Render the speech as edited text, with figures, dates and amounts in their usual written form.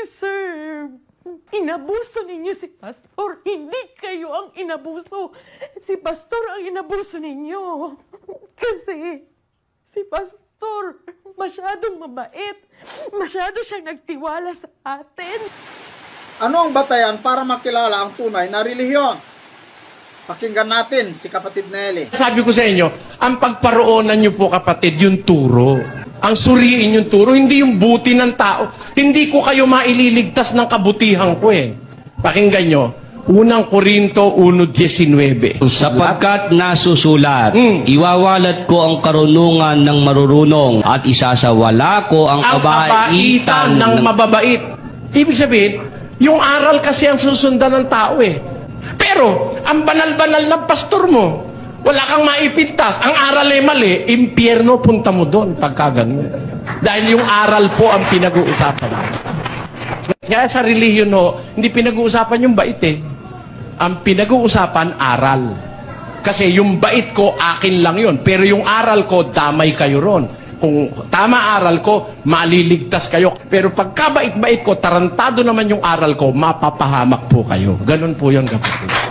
Sir, inabuso ninyo si Pastor. Hindi kayo ang inabuso. Si Pastor ang inabuso ninyo. Kasi si Pastor masyadong mabait. Masyado siyang nagtiwala sa atin. Ano ang batayan para makilala ang tunay na relihiyon? Pakinggan natin si kapatid Nelly. Sabi ko sa inyo, ang pagparoonan nyo po kapatid, yung turo. Ang suriin yung turo, hindi yung buti ng tao. Hindi ko kayo maililigtas ng kabutihan ko eh. Pakinggan nyo, unang Korinto 1:19. Sapagkat nasusulat, iwawalat ko ang karunungan ng marurunong at isasawala ko ang kabaitan ng mababait. Ibig sabihin, yung aral kasi ang susundan ng tao eh. Pero, ang banal-banal ng pastor mo, wala kang maipintas. Ang aral ay mali, impyerno punta mo doon pagka ganun. Dahil yung aral po ang pinag-uusapan. Kaya sa relihiyon ho, hindi pinag-uusapan yung bait eh. Ang pinag-uusapan, aral. Kasi yung bait ko, akin lang yun. Pero yung aral ko, damay kayo ron. Kung tama aral ko, maliligtas kayo. Pero pagka bait-bait ko, tarantado naman yung aral ko, mapapahamak po kayo. Ganun po yun kapatid.